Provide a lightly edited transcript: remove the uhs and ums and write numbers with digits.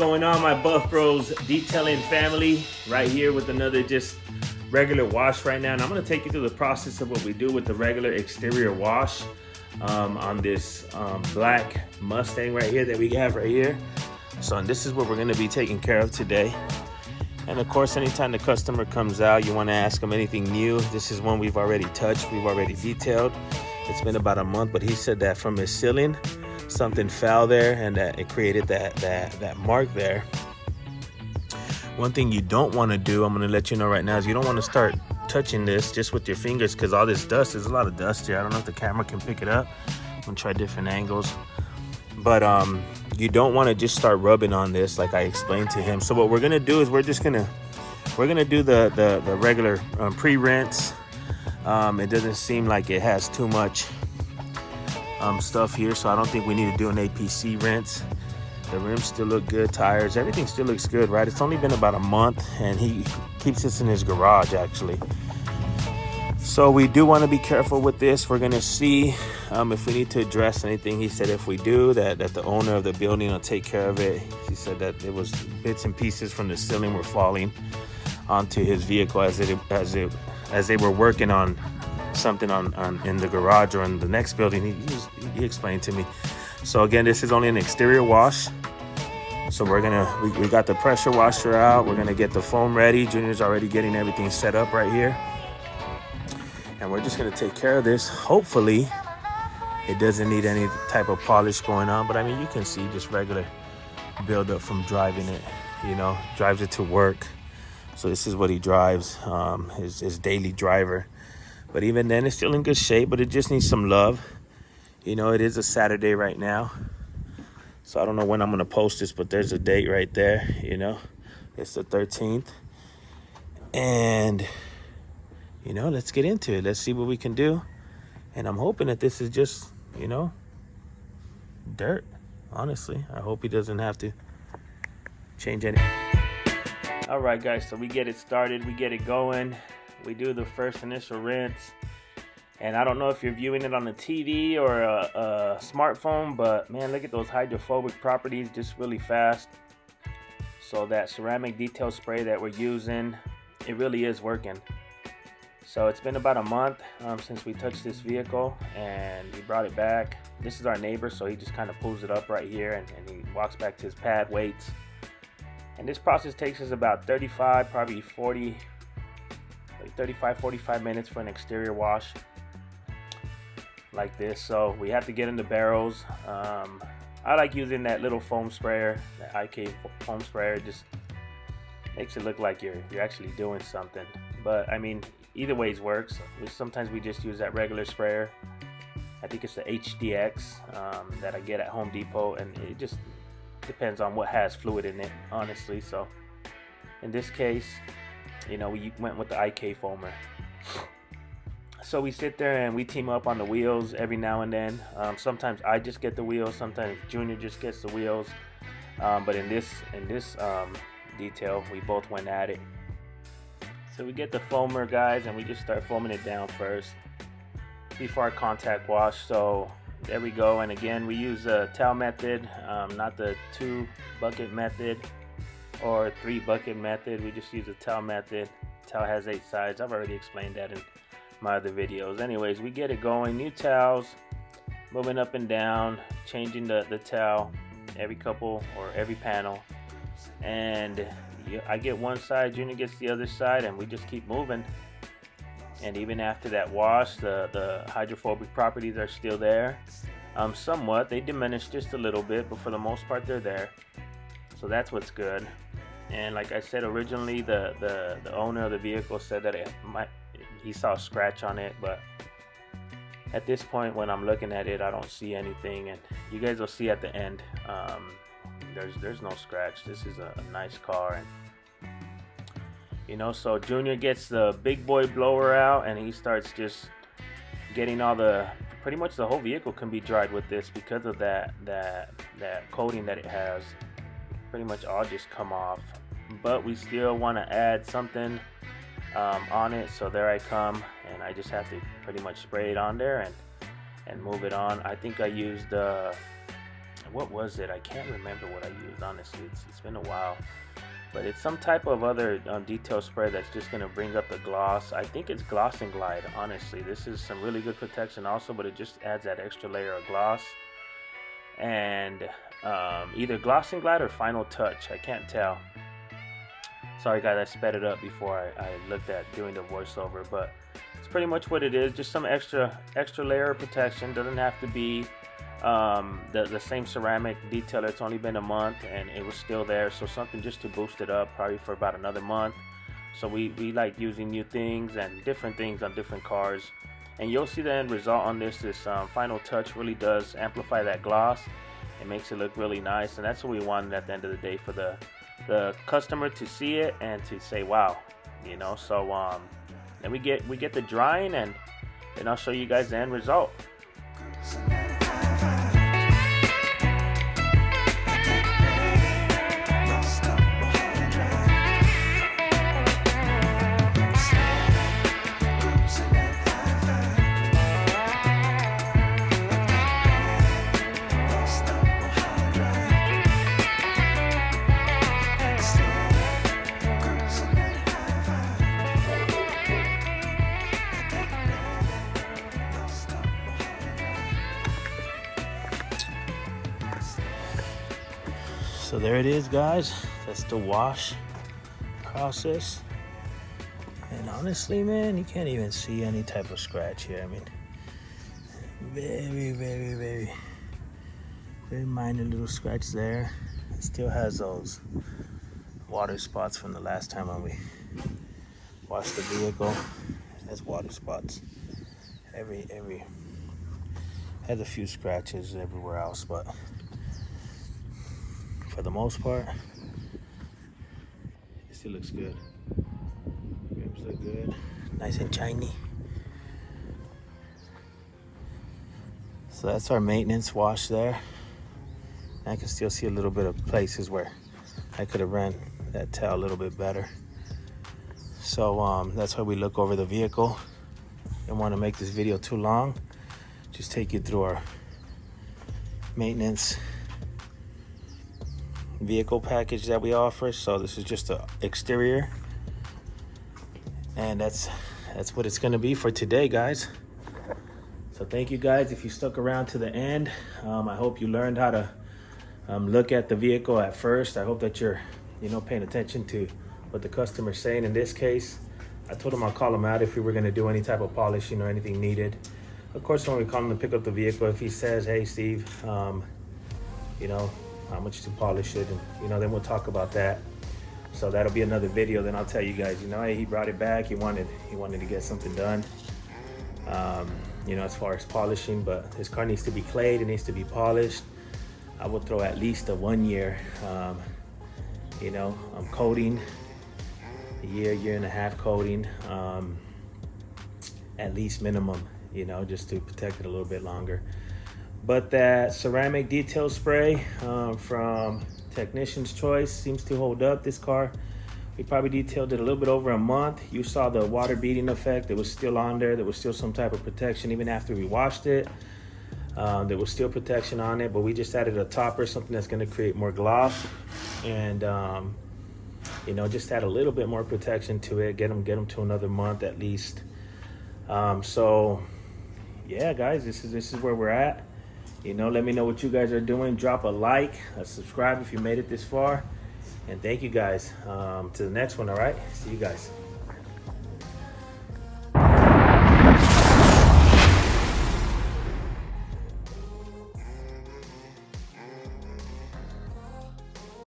going on, my Buff Bros detailing family? Right here with another just regular wash right now. And I'm going to take you through the process of what we do with the regular exterior wash on this black Mustang right here that we have right here. So and this is what we're going to be taking care of today. And of course, anytime the customer comes out, you want to ask them anything new. This is one we've already touched, we've already detailed. It's been about a month, but he said that from his ceiling, something fell there and that it created that mark there. One thing you don't want to do, I'm going to let you know right now, is you don't want to start touching this just with your fingers, because all this dust, there's a lot of dust here. I don't know if the camera can pick it up. I'm going to try different angles. But you don't want to just start rubbing on this like I explained to him. So what we're going to do is we're going to do the regular pre-rinse. It doesn't seem like it has too much stuff here, so I don't think we need to do an APC rinse. The rims still look good, tires, everything still looks good, right? It's only been about a month, and he keeps this in his garage actually. So we do want to be careful with this. We're going to see if we need to address anything. He said if we do, that the owner of the building will take care of it. He said that it was bits and pieces from the ceiling were falling onto his vehicle as they were working on something on in the garage or in the next building. He explained to me. So again, this is only an exterior wash. So we got the pressure washer out. We're gonna get the foam ready. Junior's already getting everything set up right here, and we're just gonna take care of this. Hopefully it doesn't need any type of polish going on, but I mean, you can see just regular buildup from driving it. Drives it to work. So this is what he drives, his daily driver. But even then, it's still in good shape, but it just needs some love. It is a Saturday right now. So I don't know when I'm going to post this, but there's a date right there, It's the 13th. And, let's get into it. Let's see what we can do. And I'm hoping that this is just, dirt, honestly. I hope he doesn't have to change anything. All right, guys, so we get it started. We get it going. We do the first initial rinse. And I don't know if you're viewing it on a TV or a smartphone, but man, look at those hydrophobic properties just really fast. So that ceramic detail spray that we're using, it really is working. So it's been about a month since we touched this vehicle, and we brought it back. This is our neighbor, so he just kind of pulls it up right here, and he walks back to his pad, waits. And this process takes us about 35, probably 40, like 35, 45 minutes for an exterior wash like this. So we have to get in the barrels. I like using that little foam sprayer, the IK foam sprayer. It just makes it look like you're actually doing something. But I mean, either ways works. Sometimes we just use that regular sprayer. I think it's the HDX that I get at Home Depot, and it just depends on what has fluid in it, honestly. So in this case, we went with the IK foamer. So we sit there and we team up on the wheels every now and then. Sometimes I just get the wheels, sometimes Junior just gets the wheels. But in this detail, we both went at it. So we get the foamer, guys, and we just start foaming it down first before our contact wash. So there we go. And again, we use a towel method, not the 2-bucket method or 3-bucket method. We just use a towel method. Towel has 8 sides. I've already explained that in my other videos. Anyways, we get it going. New towels, moving up and down, changing the towel every couple or every panel. And I get one side, Junior gets the other side, and we just keep moving. And even after that wash, the hydrophobic properties are still there. Somewhat, they diminish just a little bit, but for the most part, they're there. So that's what's good. And like I said originally, the owner of the vehicle said that he saw a scratch on it, but at this point when I'm looking at it, I don't see anything, and you guys will see at the end. There's no scratch. This is a nice car, and so Junior gets the big boy blower out, and he starts just getting pretty much the whole vehicle can be dried with this because of that coating that it has. Pretty much all just come off, but we still want to add something on it. So there I come, and I just have to pretty much spray it on there and move it on. I think I used what was it? I can't remember what I used, honestly. It's been a while. But it's some type of other detail spray that's just going to bring up the gloss. I think it's Gloss and Glide, honestly. This is some really good protection also, but it just adds that extra layer of gloss. And either Gloss and Glide or Final Touch, I can't tell. Sorry guys, I sped it up before I looked at doing the voiceover, but it's pretty much what it is. Just some extra layer of protection. Doesn't have to be the same ceramic detailer. It's only been a month and it was still there, so something just to boost it up probably for about another month. So we like using new things and different things on different cars, and you'll see the end result on this. This Final Touch really does amplify that gloss. It makes it look really nice, and that's what we wanted at the end of the day, for the customer to see it and to say wow, you know. So then we get the drying, and then I'll show you guys the end result. So there it is, guys. That's the wash process. And honestly, man, you can't even see any type of scratch here. I mean, very minor little scratch there. It still has those water spots from the last time when we washed the vehicle. It has water spots. Every has a few scratches everywhere else, but for the most part, it still looks good. Rims look good, nice and shiny. So that's our maintenance wash there. I can still see a little bit of places where I could have ran that tail a little bit better. So that's why we look over the vehicle. Don't want to make this video too long. Just take you through our maintenance vehicle package that we offer. So this is just the exterior, and that's what it's going to be for today, guys. So thank you guys if you stuck around to the end. I hope you learned how to look at the vehicle at first. I hope that you're paying attention to what the customer's saying. In this case, I told him I'll call him out if we were going to do any type of polishing or anything needed. Of course, when we call him to pick up the vehicle, if he says, hey Steve, how much to polish it, and then we'll talk about that. So that'll be another video. Then I'll tell you guys, hey, he brought it back. He wanted to get something done, as far as polishing. But his car needs to be clayed. It needs to be polished. I would throw at least a 1 year, coating, a year and a half coating, at least minimum, just to protect it a little bit longer. But that ceramic detail spray from Technician's Choice seems to hold up this car. We probably detailed it a little bit over a month. You saw the water beading effect. It was still on there. There was still some type of protection even after we washed it. There was still protection on it, but we just added a topper, something that's going to create more gloss, and just add a little bit more protection to it. Get them to another month at least. So yeah, guys, this is where we're at. Let me know what you guys are doing. Drop a like, subscribe if you made it this far, and thank you guys. To the next one. All right, see you guys.